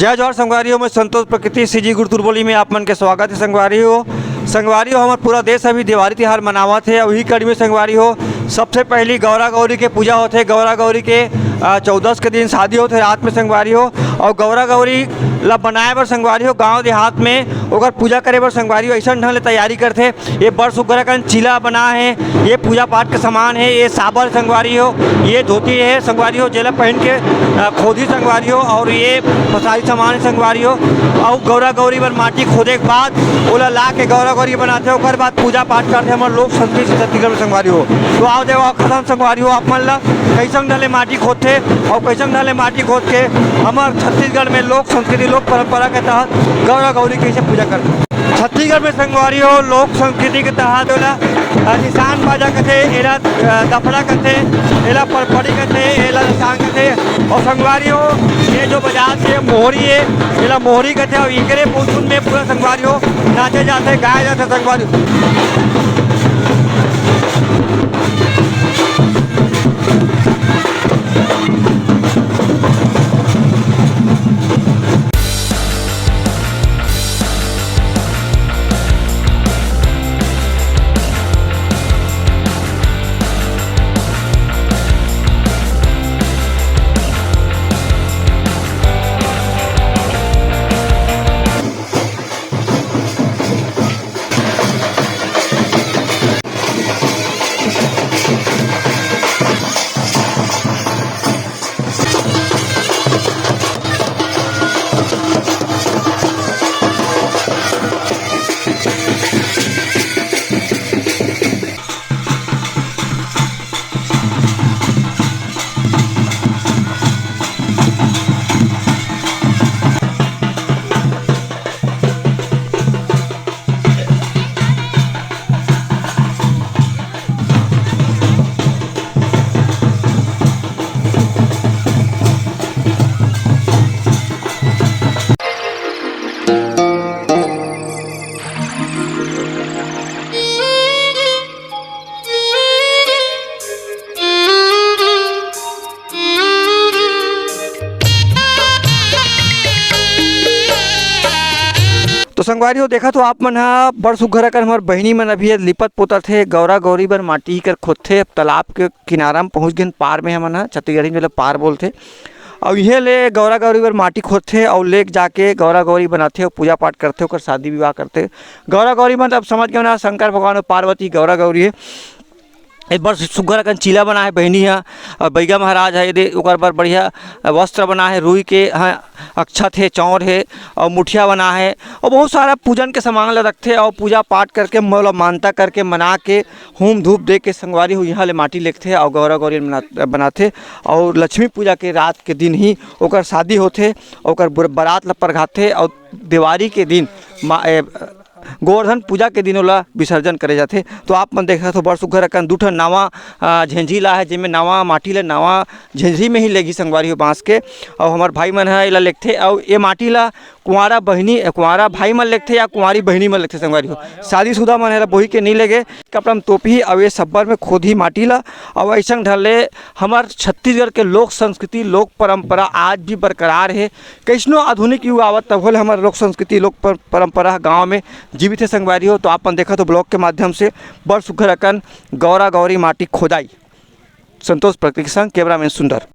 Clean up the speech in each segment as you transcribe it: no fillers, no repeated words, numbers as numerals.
जय जवाहर संगवारी हो। मैं संतोष प्रकृति सीजी गुरुतुर बोली में आप मन के स्वागत है। संगवारी हो हमार पूरा देश अभी दिवाली त्यौहार मनावत है। वही कड़ी में संगवारी हो सबसे पहली गौरा गौरी के पूजा होते। गौरा गौरी के 14 के दिन शादी होते रात में संगवारी हो। और गौरा गौरी ला बनाए बर संगवारी हो गाँव देहात में ओकर पूजा करे बर संगवारी हो ऐसा ढंग ले तैयारी करते। ये बड़ सुग्घर कन चीला बना है, ये पूजा पाठ के सामान है, ये साबर संगवारी हो, ये धोती है संगवारी हो जेला पहन के खोदी संगवारी हो, और ये सारी सामान है संगवारी हो। और गौरा गौरी बर माटी खोदे के बाद ओला ला के गौरा गौरी बनाते हो, ओकर बाद पूजा पाठ करते हमारे लोक संस्कृति से छत्तीसगढ़ में संगवारी हो। तो आओ देखो खत्म संगवारी हो आप मन ला कैसन ढले माटी खोदते और कैसन ढले माटी खोद के हमारे छत्तीसगढ़ में लोक संस्कृति लोक परंपरा के तहत गौरा गौरी कैसे पूजा करते। छत्तीसगढ़ में संगवारी हो लोक संस्कृति के तहत ओला निशान बाजा कहते, एला दफड़ा कहते, एला परपड़ी कहते, एला निशान कहते। और संगवारी हो ये जो बाजार से मोहरी है एला मोहरी कहते और इकरे पुनपुन में पूरा संगवारी हो नाचे जाते गाए जाते संगवारी हो। तो संगवारी हो देखा तो आप मन हा बड़ सुघर कर हमार बहिनी मन अभी लिपत पोतत थे गौरा गौरी बर माटी कर खोदथे। तालाब के किनारा में पहुँच गए पार में हमन हा छत्तीसगढ़ी में पार बोलते। और ये ले गौरा गौरी बर माटी खोदथे और ले जाके गौरा गौरी बनाते और पूजा पाठ करते ओकर शादी विवाह करते। गौरा गौरी मतलब समझ गए ना शंकर भगवान और पार्वती गौरा गौरी है। एक बार सुघर अकन चीला बना है बहनी है और बैगा महाराज है दे ओकर बर बढ़िया वस्त्र बना है रुई के हाँ अक्षत है चौर है और मुठिया बना है और बहुत सारा पूजन के सामान ला रखते और पूजा पाठ करके मतलब मानता करके मना के होम धूप दे के संगवारी हो यहाँ ले माटी लेखते और गौरा गौरी बनाते। और लक्ष्मी पूजा के रात के दिन ही ओकर शादी होते ओकर बारात ला परघाते और दिवाली के दिन गोवर्धन पूजा के दिन ओला विसर्जन करे जाते। तो आप मन देखा तो बड़ सुघर अकन दू ठन नावा झेंझी ला है जिसमें नावा माटी ला नावा झेंझी में ही लेगी संगवारी हो बाँस के। और हमार भाई मन है एला लेखते और ये माटी ला कुंवारा भाई मन लेखते या कुंवारी बहनी मन लेखते संगवारी हो। शादीशुदा मन है बोही के नहीं लेगे कपड़ा में तोपी और ये सब्बर में खोदी माटी ला। और ऐसा ढले हमार छत्तीसगढ़ के लोक संस्कृति लोक परंपरा आज भी बरकरार है। कैसनो आधुनिक युग आवत तब होले हमारे लोक संस्कृति लोक परंपरा गाँव में जीवित है संगवारी हो। तो आप देखा तो ब्लॉग के माध्यम से बड़ सुघर अकन गौरा गौरी माटी खोदाई। संतोष प्रकृति संग कैमरामैन सुंदर।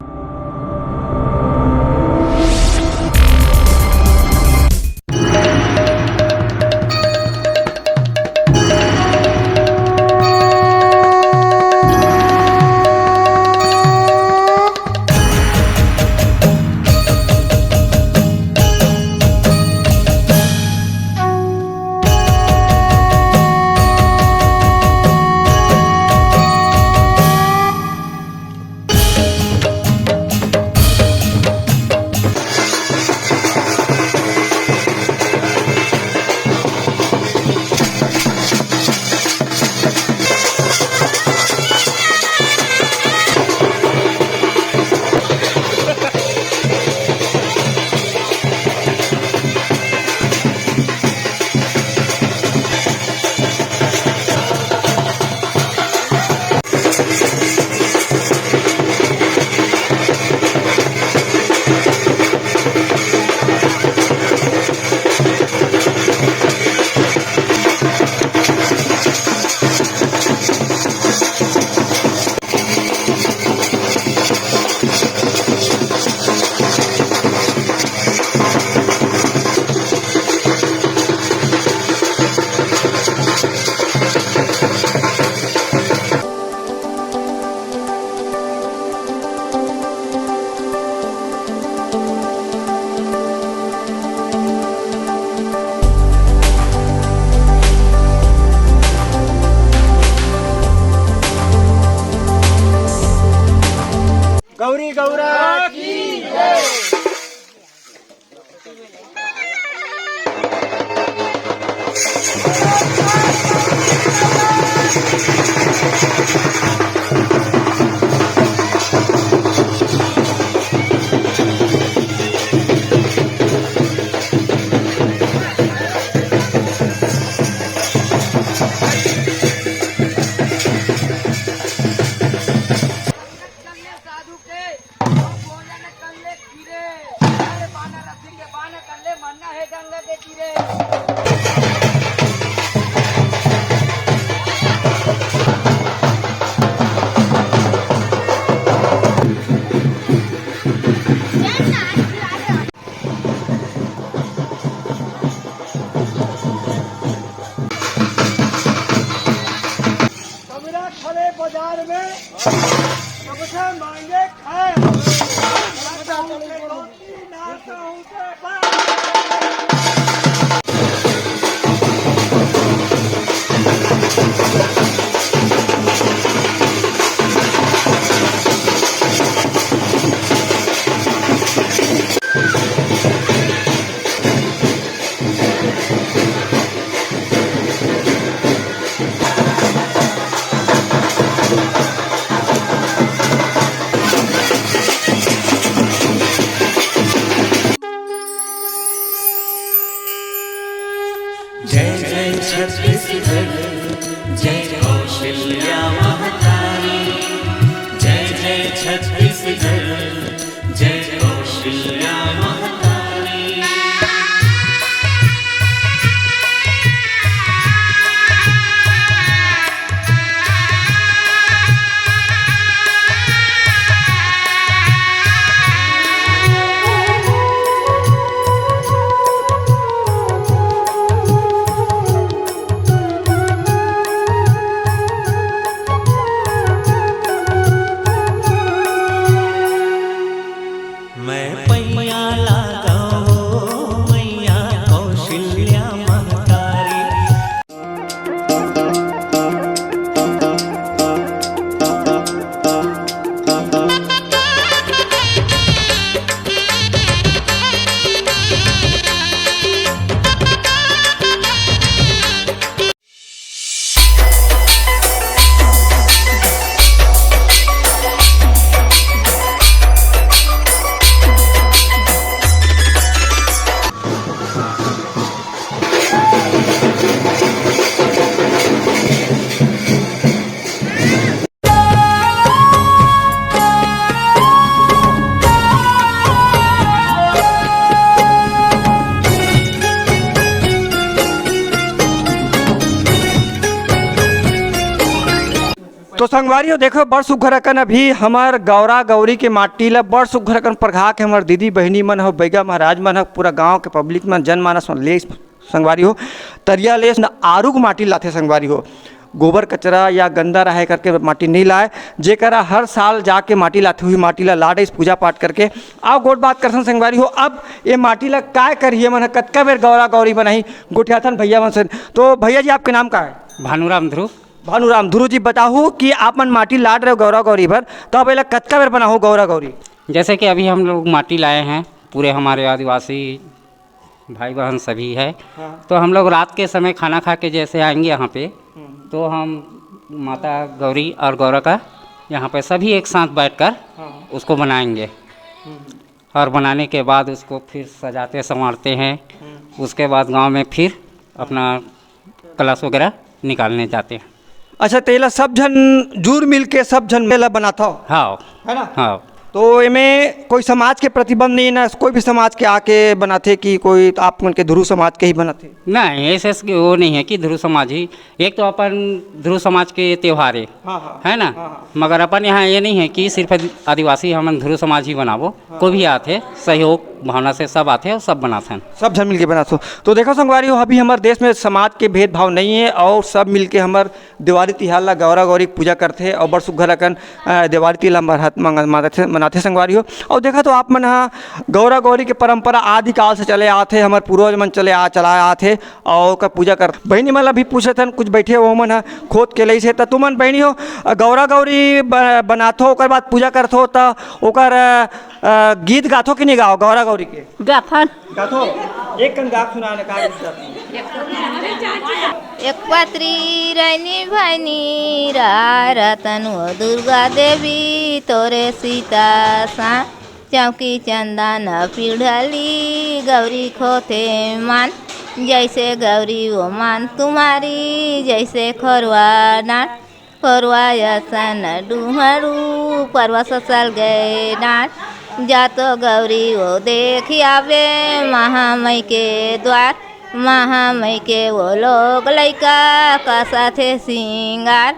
गौरी गौरा की जय। बाजार में सबसे महंगे खाए जय जय छत्तीसगढ़ जय कौशल्या महतारी जय जय छत्तीसगढ़ जय कौशल्या महतारी मैं पैया लगाओ मैया कौशल्या महतारी। तो संगवारी देखो बड़ सुघर अकन अभी हमार गौरा गौरी के माटी ला बड़ सुघर अकन प्रघा के हमार दीदी बहनी मन हो बैगा महाराज मन हो पूरा गांव के पब्लिक मन जनमानस मन ले संगवारी हो तरिया ले आरूग माटी लाथे संगवारी हो गोबर कचरा या गंदा रहे करके माटी नहीं लाए जेकरा हर साल जाके माटी लाते हुई माटी ला लाडे पूजा पाठ करके आओ गोट बात करसन संगवारी हो। अब ये माटी ला काय करिए मन कतका बेर गौरा गौरी बनाई गोठियाथन भैया मन से। तो भैया जी आपके नाम का है? भानुराम ध्रुव। भानुराम ध्रुव जी बताओ कि आप मन माटी लाड रहे हो गौरा गौरी भर तो अब कतका बेर बना हो गौरा गौरी? जैसे कि अभी हम लोग माटी लाए हैं पूरे हमारे आदिवासी भाई बहन सभी है। हाँ। तो हम लोग रात के समय खाना खा के जैसे आएंगे यहाँ पे तो हम माता गौरी और गौरा का यहाँ पे सभी एक साथ बैठकर उसको बनाएंगे और बनाने के बाद उसको फिर सजाते संवारते हैं। उसके बाद गांव में फिर अपना कलश वगैरह निकालने जाते हैं। अच्छा तेला सब जन जुड़ मिल के सब जन मेला बनाता हो हाँ है ना? हाँ। तो इनमें कोई समाज के प्रतिबंध नहीं ना, कोई भी समाज के आके बनाते कि कोई तो आप मन के ध्रुव समाज के ही बनाते? नहीं ऐसे वो नहीं है कि ध्रुव समाज ही, एक तो अपन ध्रुव समाज के त्यौहार है ना। मगर अपन यहाँ ये नहीं है कि सिर्फ आदिवासी हम ध्रुव समाज ही बनावो। कोई भी आते सहयोग भावना से सब आते हैं और सब बनाते हैं। सब झन मिल के बना तो देखो संगवारी हो अभी हमारे देश में समाज के भेदभाव नहीं है और सब मिल के हमार दिवाली तिहार ला गौरा गौरी पूजा करते और बड़ सुघर अकन दिवाली तिहार मनाते संगवारी हो। और देखा तो आप मन हाँ गौरा गौरी के परंपरा आदिकाल से चले आते हमारे पूर्वज मन चलाए आते और ओकर पूजा कर बहनी मन भी पूछत हन कुछ बैठे हो मन खोद के लई से त तुमन बहनी हो गौरा गौरी बनाथो ओकर बाद पूजा करथो त ओकर गीत गाथो कि नहीं गाओ गौरा गौरी के गाथन गाथो एक कन गाथ सुनाने का एक पत्री रैनी भैनी रतन हो दुर्गा देवी तोरे सीता सा चौकी चंदन पीढ़ली गौरी खोते मान जैसे गौरी वो मान तुम्हारी जैसे खोरवा नाट खोरवा यसन डूहरू परवा ससल गए नाट जातो गौरी वो देख आवे महामई के द्वार महामई के वो लोग लैका का साथे सिंगार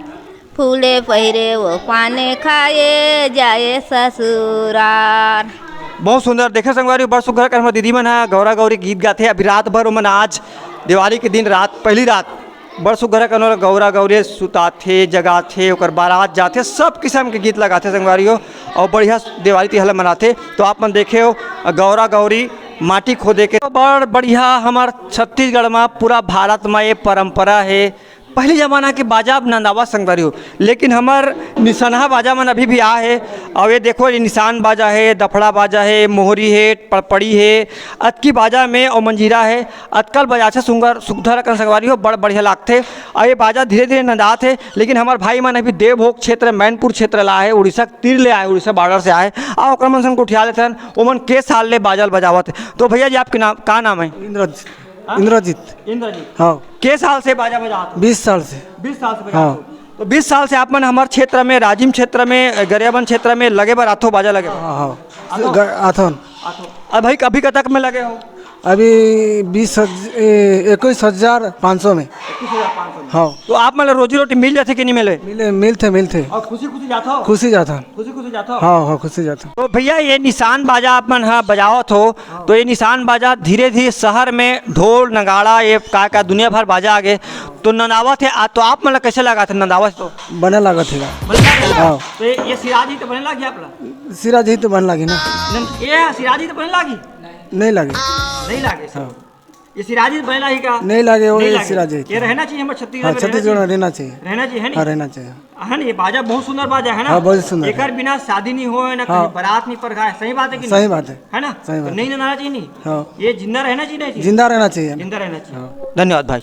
फूले पहिरे वो पाने खाए जाए ससुराल। बहुत सुंदर देखे संगवारी बड़ सुघर कर दीदी मन है गौरा गौरी गीत गाते अभी रात भर मन आज दिवाली के दिन रात पहली रात बड़ सुघर कर गौरा गौरी सुताथे जगाथे ओकर बारात जाते सब किस्म के गीत लगाते संगवारी हो और बढ़िया दिवाली तिहार मनाते। तो आप मन देखे हो गौरा गौरी माटी खोदे के बड़ बढ़िया हमार छत्तीसगढ़ में पूरा भारत में ये परंपरा है। पहले ज़माना के बाजा अब नंदावा संगवारी हो लेकिन हमार निशाना बाजा मन अभी भी आ है और ये देखो ये निशान बाजा है दफड़ा बाजा है मोहरी है पड़पड़ी है अतकी बाजा में और मंजीरा है अतकल बजा से सुधर कर संगवारी हो बड़ बढ़िया लागते और ये बाजा धीरे धीरे नंदात है। लेकिन हमारे भाई मन अभी देवभोग क्षेत्र मैनपुर क्षेत्र ला है उड़ीसा तीर ले आए उड़ीसा बॉर्डर से आए और ओकर मन को उठा लेते हैं वो मन के साल ले बाजल बजावत है। तो भैया जी आपके नाम का नाम है? इंद्रजीत। इंद्रजीत हाँ के साल से बाजा बजाते? 20 साल से। 20 साल से बजाते हो। तो 20 साल से आप मन हमारे क्षेत्र में राजिम क्षेत्र में गरियाबंद क्षेत्र में लगे बार आथो बाजा लगे हाँ हाँ आथन। अब भाई कभी कतक में लगे हो? अभी 21,500 में। 21,500 हाँ तो आप मतलब रोजी रोटी मिल जाते कि नहीं मिले? मिलते और खुशी खुशी जाता हो? खुशी जाता। खुशी जाता हो? हाँ हाँ खुशी जाता। तो भैया ये निशान बाजा आप मन हाँ बजावत हो तो ये निशान बाजा धीरे धीरे शहर में ढोल नगाड़ा ये का दुनिया भर बाजा आ गए तो नंदावत है तो आप मतलब कैसे लगा थे नंदावत? तो बने लगा थे। हाँ तो ये सिराजी तो बने लगी आप सिराज ही तो बन लगी ना। ये सिराजी तो बने लगी नहीं लगे। नहीं लगे ये सिराजी बने लगी का नहीं लगे वो ये सिराज ही। ये रहना चाहिए हमारे छत्तीसगढ़ हाँ में छत्तीसगढ़ में रहना चाहिए। रहना चाहिए है हाँ नहीं? रहना चाहिए। है ना ये बाजा बहुत सुंदर बाजा है ना? हाँ बहुत सुंदर। एकर बिना शादी नहीं हो ना कहीं बारात नहीं पर खाए सही बात है कि सही बात है ना? सही बात। तो नहीं नहाना चाहिए नहीं हाँ ये जिंदा रहना चाहिए नहीं जिंदा रहना चाहिए। जिंदा रहना चाहिए। धन्यवाद भाई।